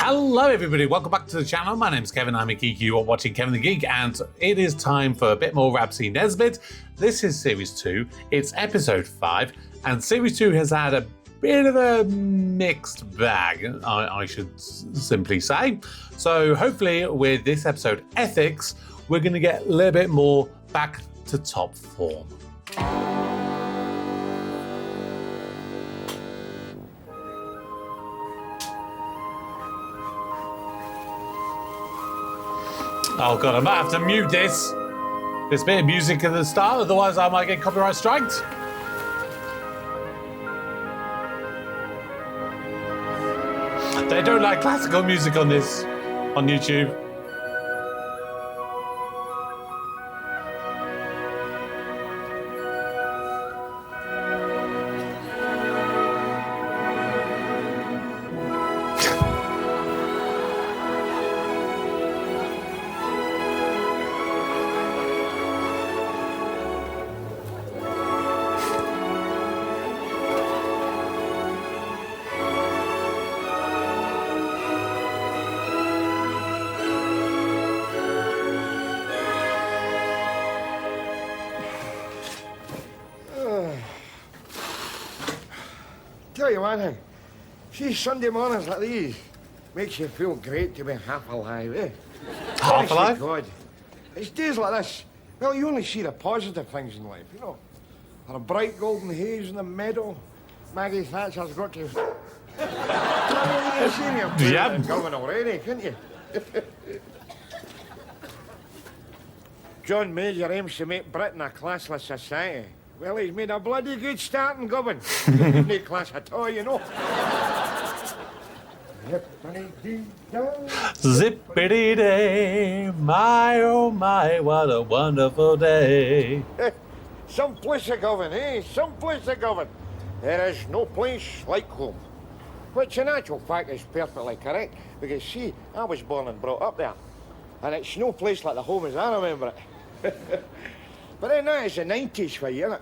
Hello everybody, welcome back to the channel. My name's Kevin, I'm a geek. You are watching Kevin the Geek, and it is time for a bit more Rab C Nesbitt. This is Series 2, it's Episode 5, and Series 2 has had a bit of a mixed bag, I should simply say. So hopefully with this episode, Ethics, we're going to get a little bit more back to top form. Oh god, I might have to mute this bit of music at the start, otherwise I might get copyright striked. They don't like classical music on YouTube. Tell you one thing, see Sunday mornings like these, makes you feel great to be half alive, eh? Half alive? God, it's days like this, well, you only see the positive things in life, you know. A bright golden haze in the meadow, Maggie Thatcher's got you. You've seen your going already, couldn't you? John Major aims to make Britain a classless society. Well, he's made a bloody good start in government. No class at all, you know. Zippity-day, my oh my, what a wonderful day. Some place of government, eh? Some place of government. There is no place like home. Which in actual fact is perfectly correct, because see, I was born and brought up there. And it's no place like the home as I remember it. But then that is the 90s for you, innit?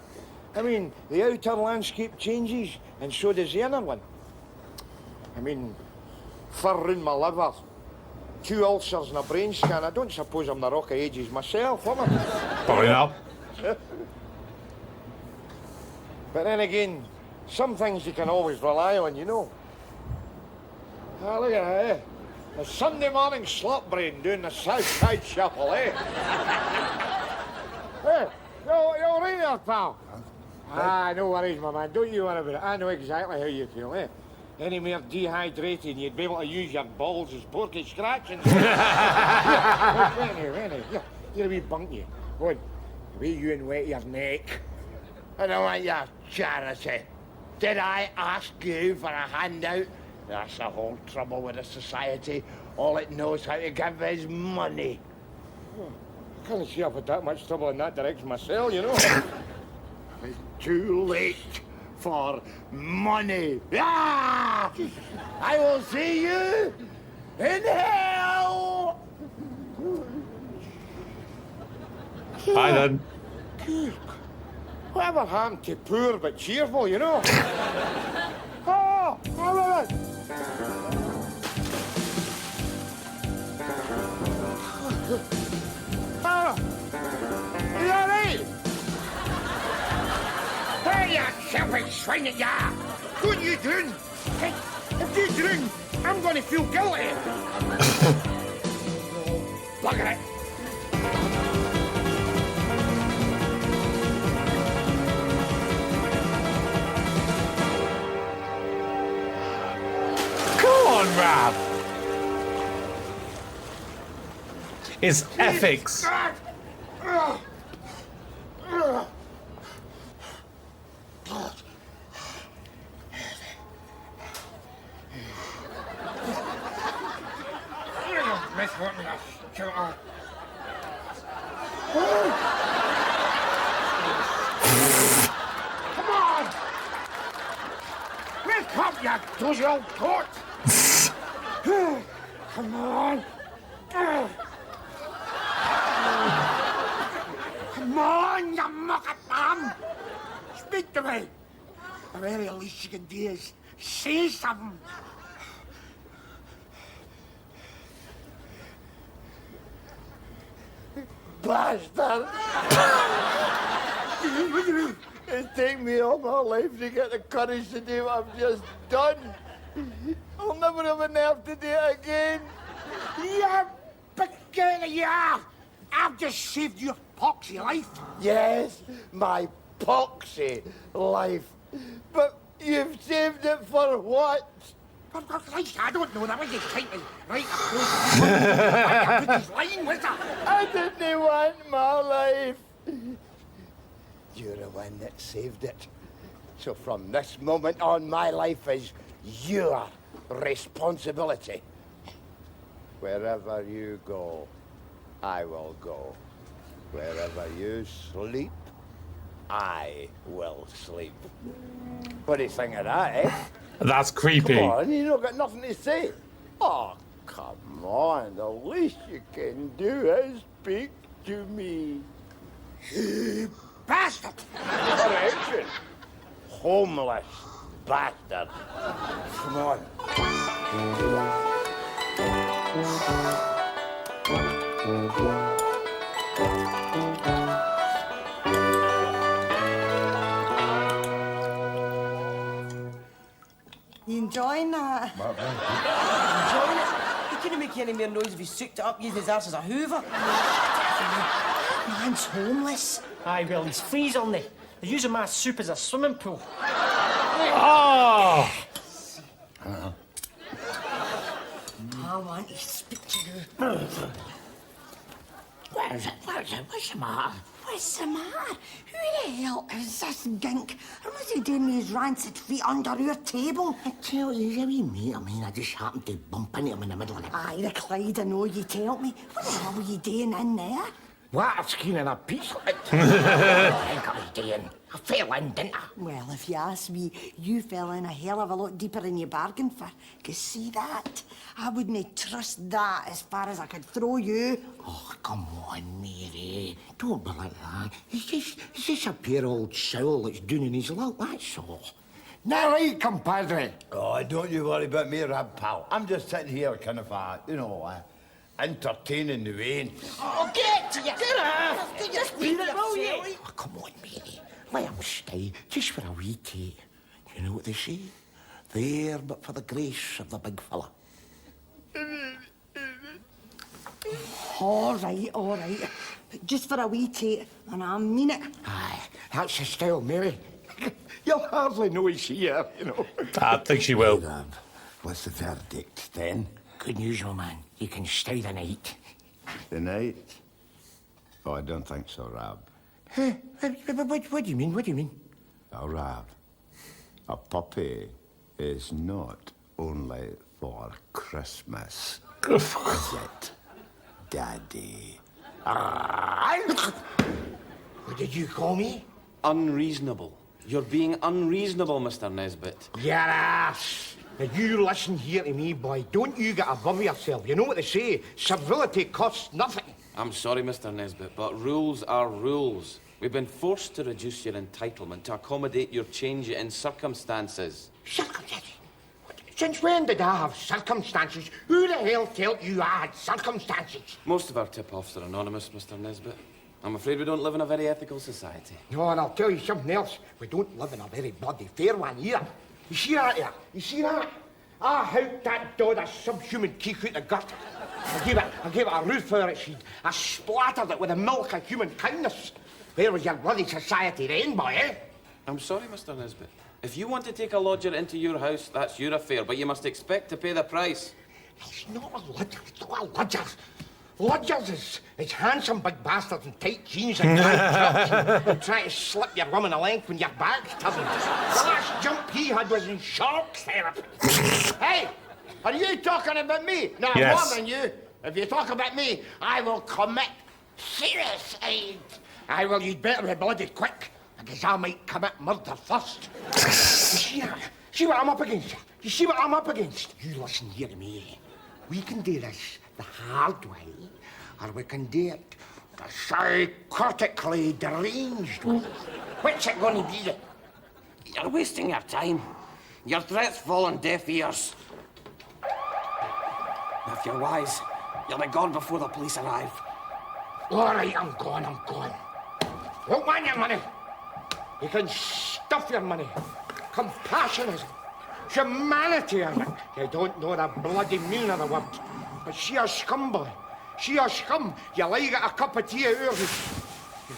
I mean, the outer landscape changes, and so does the inner one. I mean, fur round my liver, 2 ulcers and a brain scan. I don't suppose I'm the rock of ages myself, am I? Probably not. But then again, some things you can always rely on, you know. Ah, look at that, eh? A Sunday morning slot brain doing the South Side Shuffle, eh? Hey, you all right there, pal? Ah, no worries, my man. Don't you worry about it. I know exactly how you feel, eh? Any more dehydrated, you'd be able to use your balls as porky scratching. Here, you're a wee bunk, you. Go on, the way you and wet your neck. I don't want your charity. Did I ask you for a handout? That's the whole trouble with the society. All it knows how to give is money. Oh, I can't see I've had that much trouble in that direction myself, you know. It's too late for money. Ah! I will see you in hell! Bye then. Whatever happened to poor but cheerful, you know? Oh, all right. Oh, is that right? Hey, you selfish swine at ya! What are you doing? Hey, if you drink, I'm going to feel guilty. Bugger it. Come on, Rab. It's ethics. Come on! Wake up, you dozy old court! Come on! Come on, you mucket bum! Speak to me! The very least you can do is say something. bastard! What do you mean? It's taken me all my life to get the courage to do what I've just done. I'll never have a nerve to do it again. Yeah, but yeah, I've just saved your poxy life. Yes, my poxy life. But you've saved it for what? Right, I don't know. That was just tightly right up close. Line, was that? I didn't want my life. You're the one that saved it. So from this moment on, my life is your responsibility. Wherever you go, I will go. Wherever you sleep, I will sleep. What do you think of that, eh? That's creepy. Come on, you don't got nothing to say. Oh, come on. The least you can do is speak to me. Bastard! Correction. Homeless bastard. Come on. You enjoying that? Enjoying it? He couldn't make any more noise if he soaked it up using his ass as a hoover. Man's homeless. Aye, well, he's freezing there. They're using my soup as a swimming pool. Oh! I want to speak to you. What is it? What's the matter? What's the matter? Who the hell is this gink? And what's he doing with his rancid feet under our table? I tell you, he's a wee mate. I mean, I just happened to bump into him in the middle of the... Aye, the Clyde, I know you tell me. What the hell were you doing in there? What? I was cleaning a piece of it. I think I was doing. I fell in, didn't I? Well, if you ask me, you fell in a hell of a lot deeper than you bargained for. 'Cause see that? I wouldn't trust that as far as I could throw you. Oh, come on, Mary. Don't be like that. He's just a poor old soul that's doing in his luck, that's all. Now, right, compadre. Oh, don't you worry about me, Rab, pal. I'm just sitting here kind of, entertaining the vein. Oh, get to you. Get off. Just beat it, will you? Oh, come on, Mary. Let him stay, just for a wee tea. You know what they say? There but for the grace of the big fella. All right. But just for a wee tea, and I mean it. Aye, that's your style, Mary. You'll hardly know he's here, you know. I think she will. Rab, what's the verdict, then? Good news, old man. You can stay the night. The night? Oh, I don't think so, Rab. Huh? What do you mean? What do you mean? Oh, Rab, a puppy is not only for Christmas. Is it, Daddy? What did you call me? Unreasonable. You're being unreasonable, Mr. Nesbitt. Your ass. Now, you listen here to me, boy. Don't you get above yourself. You know what they say? Civility costs nothing. I'm sorry, Mr. Nesbitt, but rules are rules. We've been forced to reduce your entitlement to accommodate your change in circumstances. Circumstances? Since when did I have circumstances? Who the hell told you I had circumstances? Most of our tip-offs are anonymous, Mr. Nesbitt. I'm afraid we don't live in a very ethical society. No, and I'll tell you something else. We don't live in a very bloody fair one either. You see that here? You see that? I hooked that dod a subhuman keek out the gutter. I gave it a roof for it. I splattered it with the milk of human kindness. Where was your bloody society then, boy, eh? I'm sorry, Mr. Nesbitt. If you want to take a lodger into your house, that's your affair, but you must expect to pay the price. It's not a lodger. It's not a lodger. Lodgers is handsome big bastards in tight jeans and tight tops and try to slip your woman a length when your back's turned. The last jump he had was in shock therapy. Hey, are you talking about me? No, Yes. more than you. If you talk about me, I will commit suicide. Aye, well, you'd better be bloody quick, because I might commit murder first. You see that? See what I'm up against? You see what I'm up against? You listen here to me. We can do this the hard way, or we can do it the psychotically deranged way. What's it going to be? You're wasting your time. Your threats fall on deaf ears. If you're wise, you'll be gone before the police arrive. All right, I'm gone. Don't want your money. You can stuff your money. Compassion is it. Humanity is it. You don't know the bloody meaning of the word. But she a scum, boy. She a scum. You lie get a cup of tea out of her.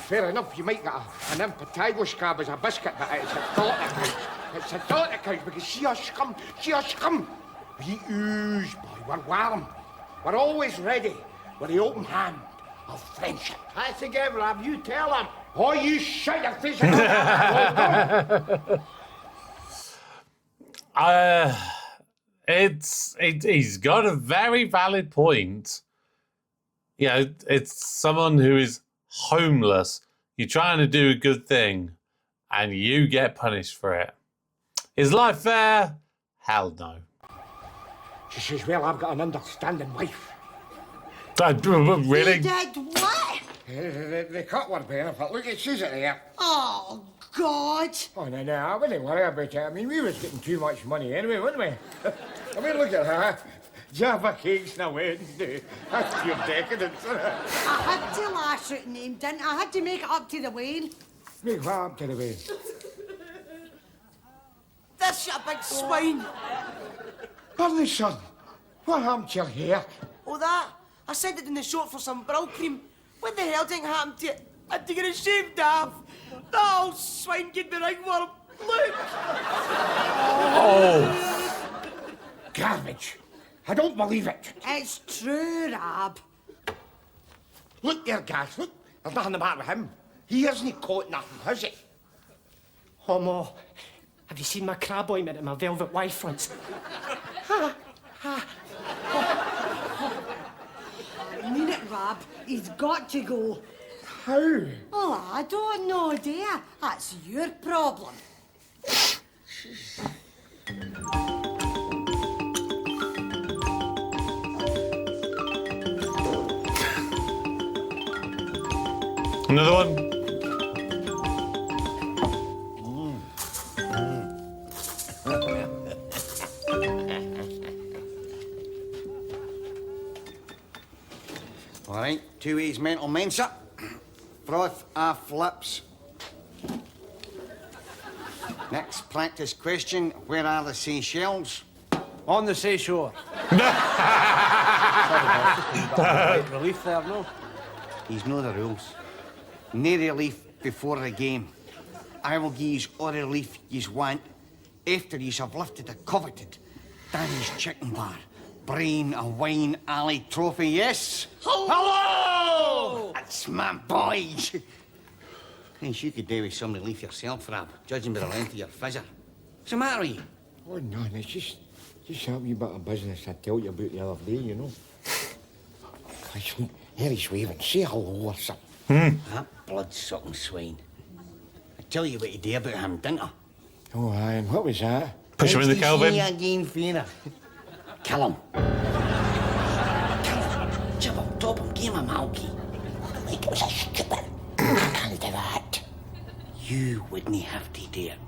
Fair enough, you might get an impetigo scab as a biscuit, but it's a thought that counts. It's a thought that counts because she a scum. She a scum. We ooze, boy. We're warm. We're always ready with the open hand of friendship. That's again, Rab. You tell him. Oh, you shut your face. He's got a very valid point. You know, it's someone who is homeless. You're trying to do a good thing, and you get punished for it. Is life fair? Hell no. She says, well, I've got an understanding wife. Really? You did what? The cut were benefit. Look, it says it there. Oh, God. Oh, no, I wouldn't worry about it. I mean, we was getting too much money anyway, wouldn't we? I mean, look at her. Java cakes on a Wednesday. That's pure decadence, isn't it? I had to lash out name, didn't I? I had to make it up to the Wayne. Make what up to the way? This, you big swine. Burley, son, what happened to your hair? Oh, that? I sent it in the shop for some brow cream. What the hell didn't happen to it? I had to get it shaved off. That old swine gave me ringworm. Look. Oh. Garbage. I don't believe it. It's true, Rab. Look there, Gas. Look, there's nothing the matter with him. He hasn't caught nothing, has he? Homo, have you seen my crab ointment and my velvet wife fronts? I mean it, Rab. He's got to go. How? Oh, I don't know, dear. That's your problem. Another one? All right, 2A's mental mensa. Froth a flips. Next practice question, where are the Seychelles? On the seashore. Relief there, no? He's know the rules. No relief before the game. I will give yous all the relief yous want after yous have lifted the coveted Danny's Chicken Bar, Brain and Wine Alley trophy, yes? Hello! That's my boys. Thinks you could do with some relief yourself, Rab, judging by the length of your fizzer. What's the matter with you? Oh, no, it's just a wee bit of business I told you about the other day, you know. Christ, here he's waving. Say hello or something. That blood-sucking swine. I tell you what you do about him, didn't I? Oh, aye, and what was that? Push him in the Kelvin. Again, Fiona. Kill him. Kill him. Chip him, top him, give him a malky. Like it was a stupid. I can't do that. You wouldn't have to do it.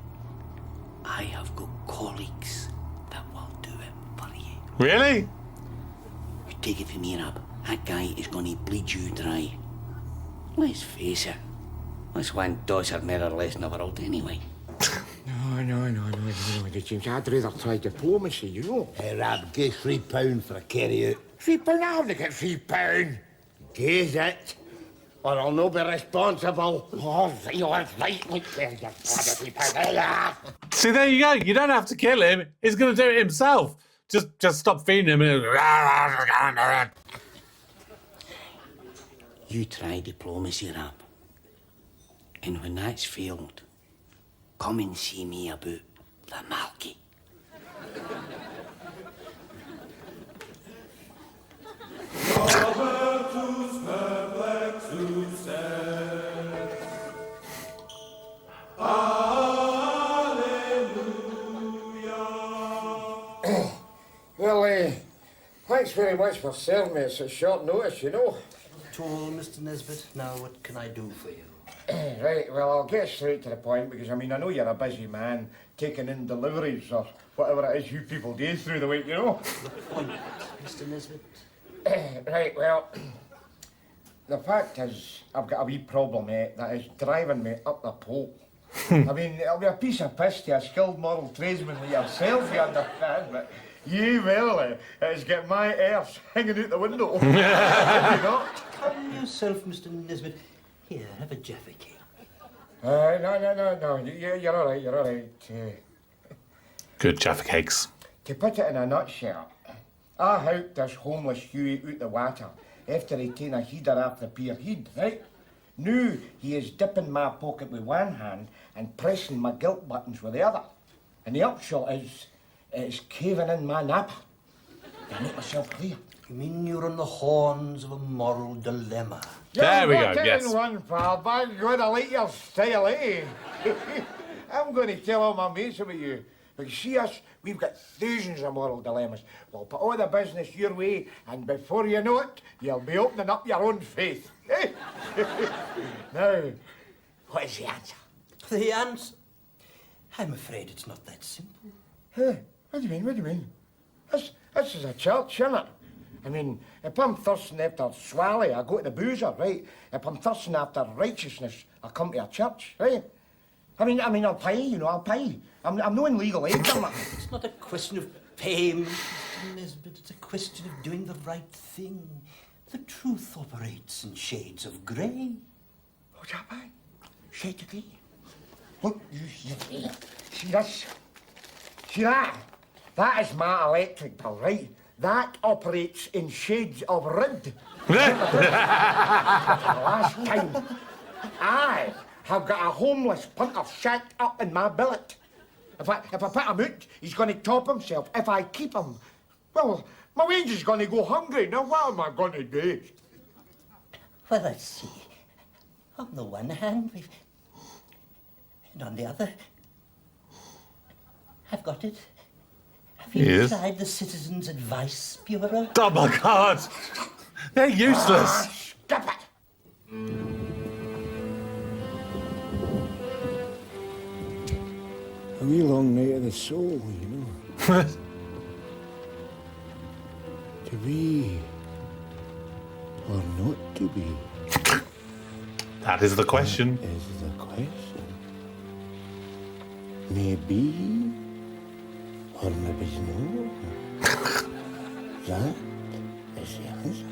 I have got colleagues that will do it for you. Really? You take it from me, Rab. That guy is going to bleed you dry. Let's face it. This one does have more or less in the world anyway. No, James. I'd rather try diplomacy, you know. Hey, Rab, get £3 for a carry out. £3? I haven't got £3. Gaze it, or I'll not be responsible. All right, look there, you bloody £3. See, there you go. You don't have to kill him. He's going to do it himself. Just stop feeding him. You try diplomacy, Rab. And when that's failed, come and see me about the Malky. Well, thanks very much for serving me at such short notice, you know. Tall, Mr. Nesbitt. Now, what can I do for you? Right, well, I'll get straight to the point because, I mean, I know you're a busy man taking in deliveries or whatever it is you people do through the week, you know. The point, Mr. Nesbitt. Right, well, The fact is, I've got a wee problem, that is driving me up the pole. I mean, it'll be a piece of piss to a skilled moral tradesman like yourself, you understand, but you, well, it's got my arse hanging out the window. You know? Calm yourself, Mr. Nesbitt. Here, have a Jaffa cake. No. You're all right, you're all right. Good Jaffa cakes. To put it in a nutshell, I helped this homeless Huey out the water after he taken a header off the pier head, right? Now he is dipping my pocket with one hand and pressing my guilt buttons with the other. And the upshot is, it's caving in my napper. To make myself clear. You mean you're on the horns of a moral dilemma? There we go, You're yes. getting one, pal. By God, I like your style, eh? I'm going to tell all my mates about you. Because see us, we've got thousands of moral dilemmas. We'll put all the business your way, and before you know it, you'll be opening up your own faith. Eh? Now, what is the answer? The answer? I'm afraid it's not that simple. Hey, what do you mean? This is a church, isn't it? I mean, if I'm thirsting after swally, I go to the boozer, right? If I'm thirsting after righteousness, I come to a church, right? I mean, I'll pay, I'll pay. I'm no in legal aid, am I? It's not a question of payment, Mr. Nesbitt. It's a question of doing the right thing. The truth operates in shades of grey. What's that, man? Shades of grey? Look, you see this? See that? That is my electric bill, right? That operates in shades of red. For the last time, I have got a homeless punter shacked up in my billet. If I put him out, he's going to top himself. If I keep him, well, my wage is going to go hungry. Now, what am I going to do? Well, let's see. On the one hand, we've... And on the other... I've got it. Have you Yes. tried the Citizens Advice Bureau? Oh my God! They're useless. Stop it! A wee long night of the soul, To be or not to be That is the question. is the question. Maybe or maybe no. That is the answer.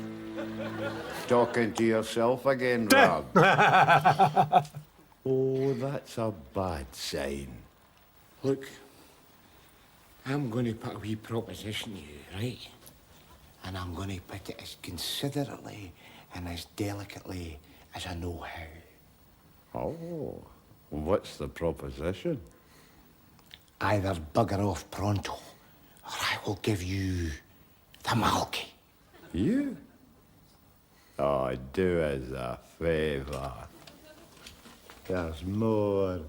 Talking to yourself again, Rab. Oh, that's a bad sign. Look, I'm going to put a wee proposition to you, right? And I'm going to put it as considerately and as delicately as I know how. Oh, what's the proposition? Either bugger off pronto, or I will give you the malky. You? Oh, do us a favour. There's more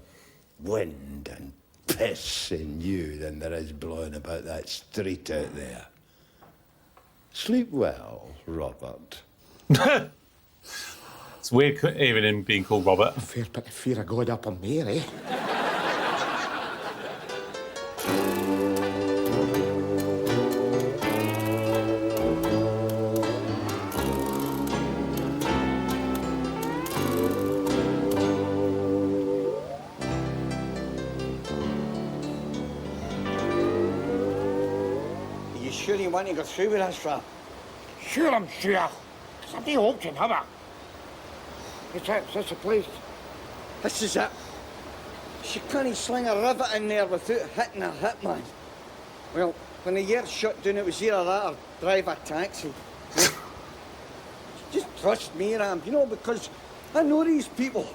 wind and piss in you than there is blowing about that street out there. Sleep well, Robert. It's weird even him being called Robert. Fair put the fear of God up on me, eh? Are you sure you want to go through with this, Rab? Sure, I'm sure. Somebody option, have I? It's the place. This is it. She can't sling a rivet in there without hitting her hit, man. Well, when the year shut down, it was either that or drive a taxi. Just trust me, Ram, because I know these people.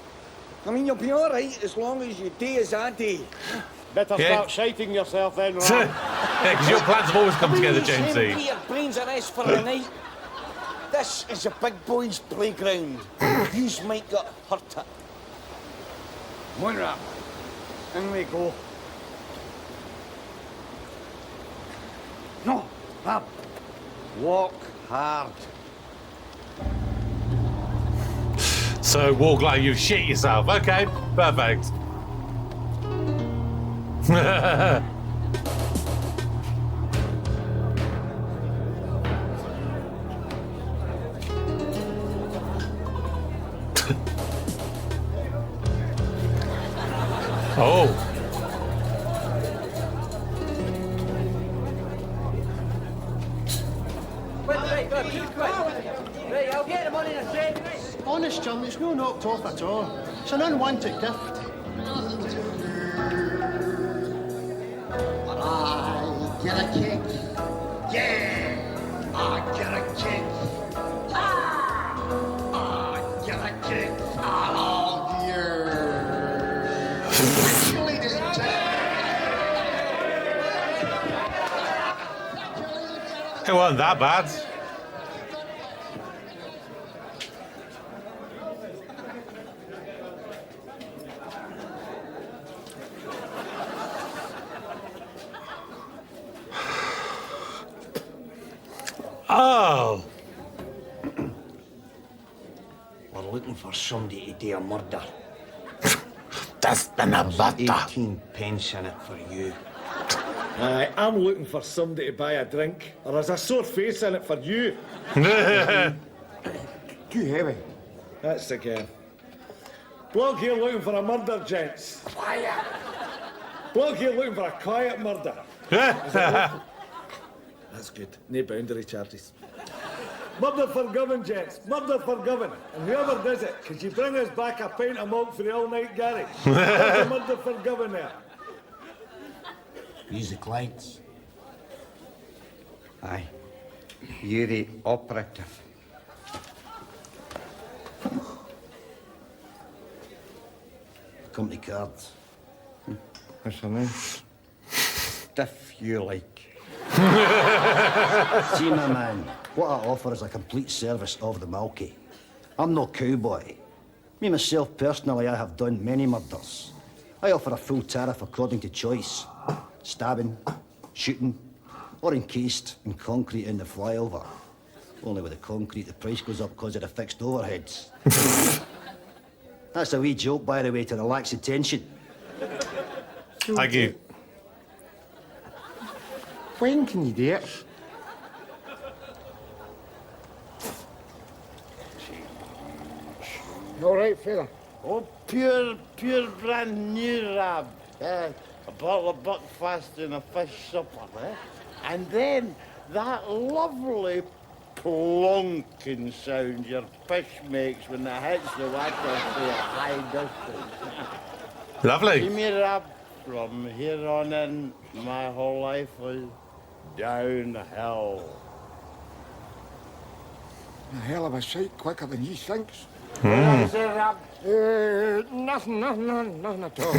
I mean, you'll be all right as long as you do as I do. Better Yeah. start shiting yourself then, Rob. Yeah, because your plans have always come together, Jamesy. Your brains a rest for the night. This is a big boy's playground. Yous might get hurt it. Come on, Ram. In we go. No, Ram. Walk hard. So walk like you shit yourself. Okay, perfect. Oh. Right, I'll get the money in a sec. Honest, chum, it's no knocked off at all. It's an unwanted gift. I get a kick. Yeah! I get a kick. Ah! I get a kick. Oh, dear. Ladies and gentlemen. It wasn't that bad. Oh. We're looking for somebody to do a murder. That's been a butter. 18 pence in it for you. Aye, I'm looking for somebody to buy a drink, or there's a sore face in it for you. Too heavy. That's the game. Bloke here looking for a murder, gents. Quiet. Bloke here looking for a quiet murder. That's good. No boundary charges. Murder forgiven, gents. Murder forgiven. And whoever does it, could you bring us back a pint of milk for the all-night garage? There's a murder forgiven there. Music lights. Aye. You're the operative. Company cards. What's her name? Stiff you like. See, my man, what I offer is a complete service of the Milky. I'm no cowboy. Me, myself, personally, I have done many murders. I offer a full tariff according to choice. Stabbing, shooting, or encased in concrete in the flyover. Only with the concrete, the price goes up because of the fixed overheads. That's a wee joke, by the way, to relax the tension. Thank you. When can you do it? You all right, fella? Oh, pure brand new Rab. A bottle of Buckfast and a fish supper, eh? And then that lovely plonking sound your fish makes when it hits the water to a high distance. See Lovely. me, Rab, from here on in, my whole life was downhill. A hell of a sight quicker than he thinks. What did I say, Rab? Nothing at all.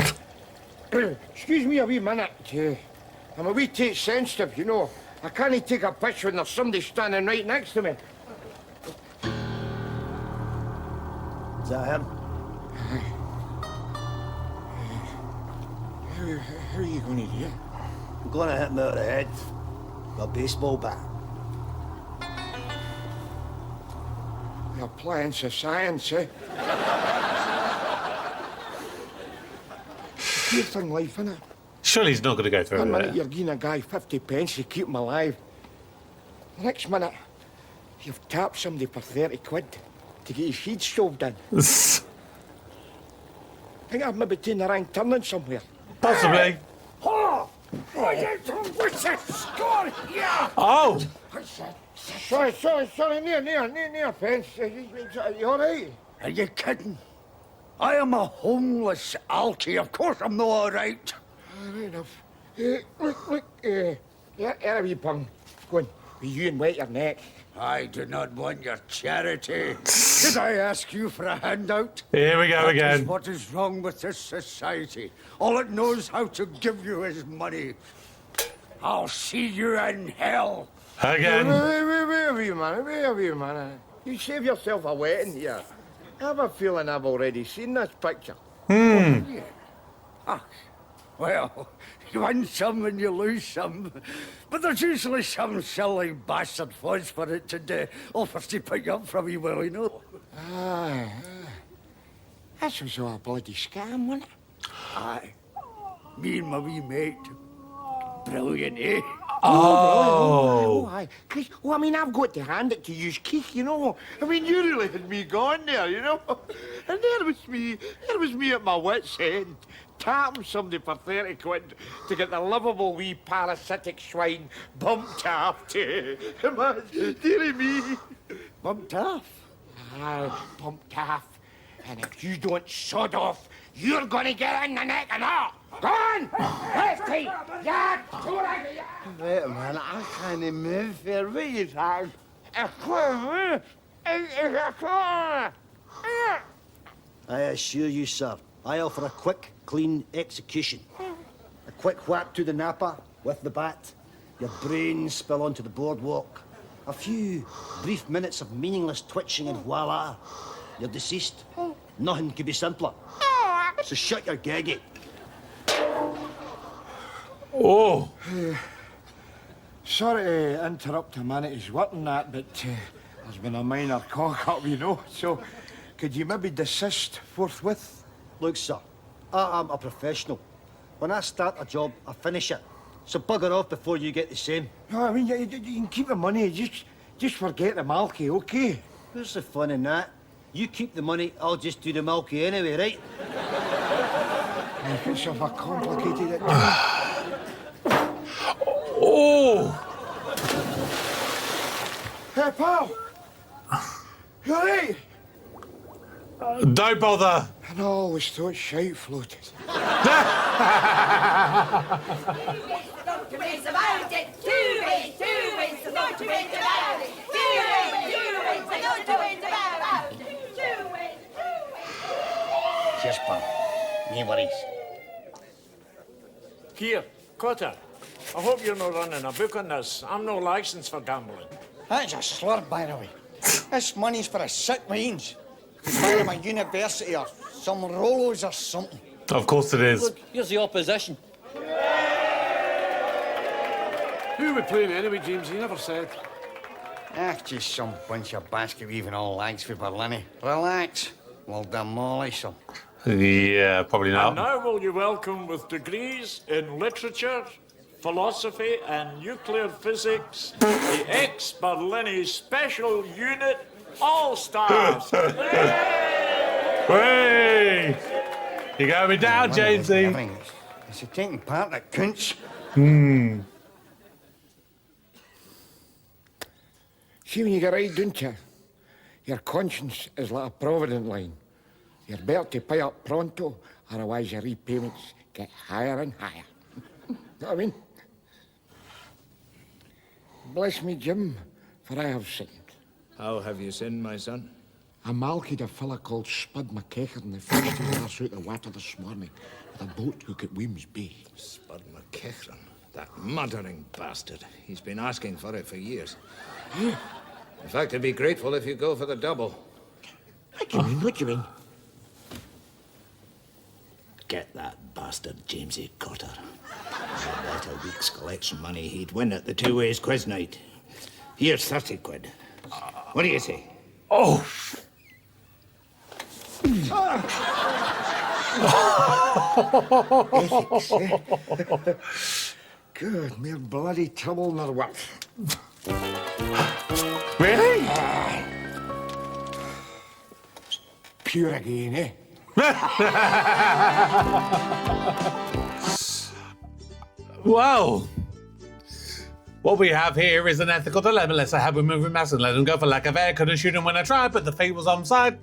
Excuse me a wee minute. I'm a wee tate sensitive, you know. I can't take a picture when there's somebody standing right next to me. Is that him? How are you going to do it? I'm gonna hit him out of the head. With a baseball bat. Your plans of science, eh? Your thing life, innit? Surely he's not going to go through One with minute it. you're giving a guy 50 pence to keep him alive. The next minute, you've tapped somebody for 30 quid to get his feet shoved in. I think I've maybe taken the wrong turning somewhere. Possibly. Oh! What's that score here? Oh! Sorry, near fence. You all right? Are you kidding? I am a homeless alky. Of course I'm not all right. Right enough. Look, here a wee pung. Go on, be you and wet your neck. I do not want your charity. Did I ask you for a handout? Here we go That is again. what is wrong with this society. All it knows how to give you is money. I'll see you in hell. Again. Wait a wee minute. You save yourself a wetting here. I have a feeling I've already seen this picture. Well, you win some and you lose some. But there's usually some silly bastard falls for it today. Offers to pick you up for a wee while, you know. Aye. This was all a bloody scam, wasn't it? Aye. Me and my wee mate. Brilliant, eh? Oh. Aye. Chris, I mean, I've got to hand it to you, Keith, you know. I mean, you really had me gone there, you know. And there was me at my wit's end, tapping somebody for 30 quid to get the lovable wee parasitic swine bumped off to. Dearie me. Bumped off. Ah, bumped off. And if you don't sod off, you're gonna get in the neck and all. Go on! Lefty! Yeah! Wait a minute, I can't move here. What are you talking? I assure you, sir, I offer a quick, clean execution. A quick whack to the napper with the bat. Your brains spill onto the boardwalk. A few brief minutes of meaningless twitching and voila, you're deceased. Nothing could be simpler. So shut your gaggy. Oh. Sorry to interrupt humanity's work and that, but there's been a minor cock-up, you know, so could you maybe desist forthwith? Look, sir, I am a professional. When I start a job, I finish it. So bugger off before you get the same. No, I mean, you can keep the money, just forget the Malky, okay? Where's the fun in that? You keep the money, I'll just do the Malky anyway, right? It's of a complicated... Oh! Hey, pal! You all right? Don't bother. I always thought shite floated. Cheers, pal. No worries. Here, Cotter. I hope you're not running a book on this. I'm no licence for gambling. That's a slur, by the way. This money's for a sick minds. Buy them a university or some Rolos or something. Of course it is. Look, here's the opposition. Who are we playing anyway, James? He never said. Just some bunch of basket-weaving old lags for Berlin. Relax. We'll demolish them. Yeah, probably And not. now will you welcome with degrees in literature, philosophy and nuclear physics, the ex-Berlini Special Unit All-Stars. Hey! You got me down, Jamesy. It's a taking part that counts. See, when you get right, don't you? Your conscience is like a provident line. You're better to pay up pronto, otherwise your repayments get higher and higher. Know what I mean? Bless me, Jim, for I have sinned. How have you sinned, my son? I malkied a fella called Spud McKechern and fished his ass out the water this morning with a boat hook at Weems Bay. Spud McKechern, that muttering bastard. He's been asking for it for years. In fact, I'd be grateful if you go for the double. What do you mean? What do you mean? Get that bastard Jamesy Cotter. About a week's collection money, he'd win at the two-ways quiz night. Here's 30 quid. What do you say? Oh! Good, mere bloody trouble nor what? Really? Pure again, eh? Well, what we have here is an ethical dilemma. Let's say, have we moved mass and let them go for lack of air? Couldn't shoot him when I tried, but the fate was on side.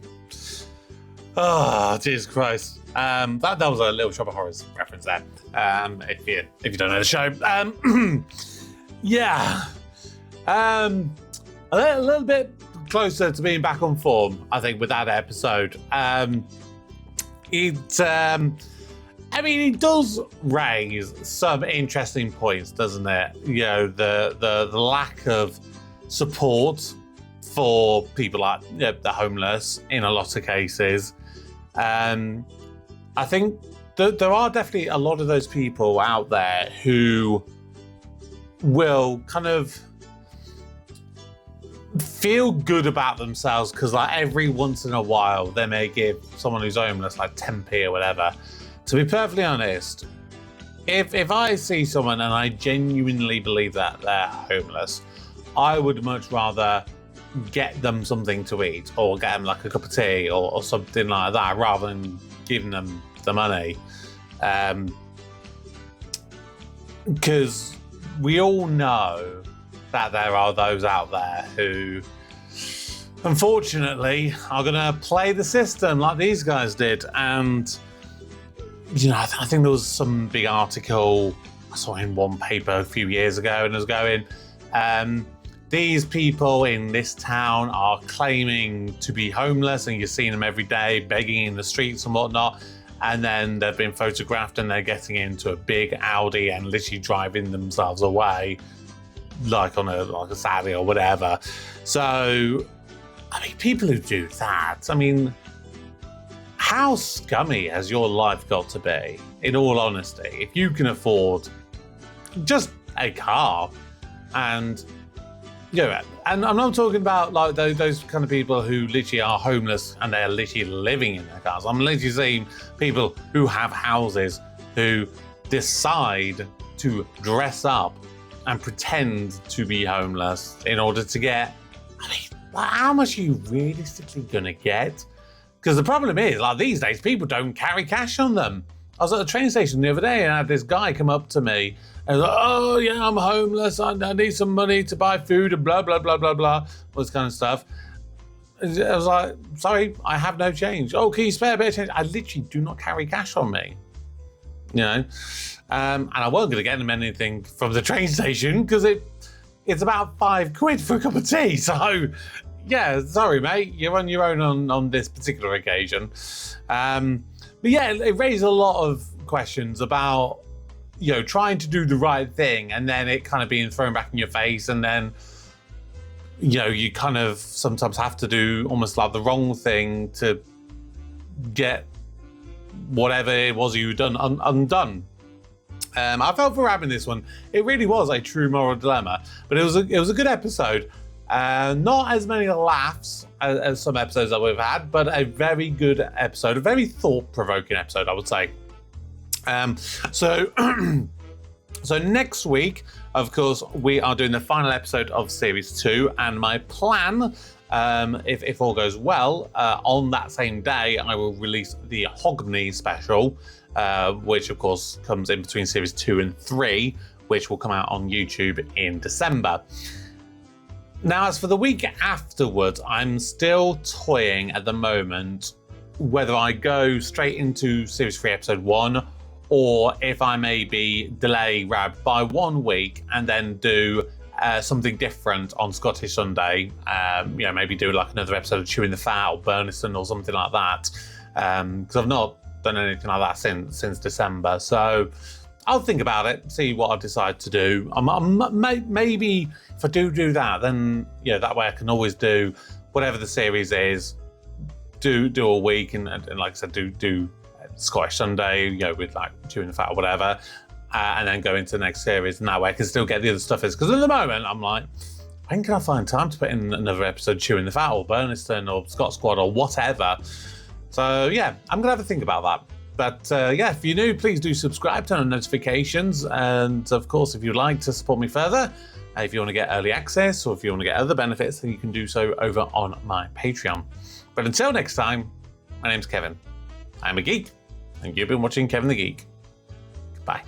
Oh, Jesus Christ. That was a Little Shop of Horrors reference there. If you don't know the show. Yeah. A little bit closer to being back on form, I think, with that episode. It does raise some interesting points, doesn't it? You know, the lack of support for people like the homeless in a lot of cases. I think there are definitely a lot of those people out there who will kind of feel good about themselves because, like, every once in a while they may give someone who's homeless like 10p or whatever. To be perfectly honest, if I see someone and I genuinely believe that they're homeless, I would much rather get them something to eat or get them like a cup of tea or something like that rather than giving them the money. Because we all know that there are those out there who, unfortunately, are going to play the system like these guys did. And, I think there was some big article I saw in one paper a few years ago, and it was going, these people in this town are claiming to be homeless, and you're seeing them every day begging in the streets and whatnot. And then they've been photographed and they're getting into a big Audi and literally driving themselves away, like on a Saturday or whatever. So, people who do that, how scummy has your life got to be, in all honesty, if you can afford just a car? And, and I'm not talking about like those kind of people who literally are homeless and they're literally living in their cars. I'm literally seeing people who have houses who decide to dress up and pretend to be homeless in order to get, how much are you realistically gonna get? Because the problem is, these days, people don't carry cash on them. I was at the train station the other day and I had this guy come up to me and was like, oh yeah, I'm homeless, I need some money to buy food and blah, blah, blah, blah, blah, all this kind of stuff. I was like, sorry, I have no change. Oh, can you spare a bit of change? I literally do not carry cash on me. And I wasn't gonna get him anything from the train station because it's about £5 for a cup of tea. So yeah, sorry mate, you're on your own on this particular occasion. But yeah, it raised a lot of questions about, trying to do the right thing and then it kind of being thrown back in your face, and then, you kind of sometimes have to do almost like the wrong thing to get whatever it was you'd done undone. I felt for Rab in this one. It really was a true moral dilemma, but it was a good episode. Not as many laughs as some episodes that we've had, but a very good episode, a very thought-provoking episode, I would say. So next week, of course, we are doing the final episode of Series 2, and my plan, if all goes well, on that same day, I will release the Hogmanay special, which, of course, comes in between Series 2 and 3, which will come out on YouTube in December. Now, as for the week afterwards, I'm still toying at the moment whether I go straight into Series 3 Episode 1 or if I maybe delay Rab by 1 week and then do something different on Scottish Sunday. Maybe do like another episode of Chewing the Fat or Burniston or something like that. Because I've not done anything like that since December. So I'll think about it, see what I decide to do. Maybe if I do that, then that way I can always do whatever the series is, do a week, and like I said, do Scottish Sunday, with like Chewing the Fat or whatever, and then go into the next series, and that way I can still get the other stuff. Because at the moment I'm like, when can I find time to put in another episode of Chewing the Fat or Burniston or Scott Squad or whatever? So yeah, I'm gonna have to think about that. But if you're new, please do subscribe, turn on notifications, and of course, if you'd like to support me further, if you want to get early access or if you want to get other benefits, then you can do so over on my Patreon. But until next time, my name's Kevin. I'm a geek, and you've been watching Kevin the Geek. Goodbye.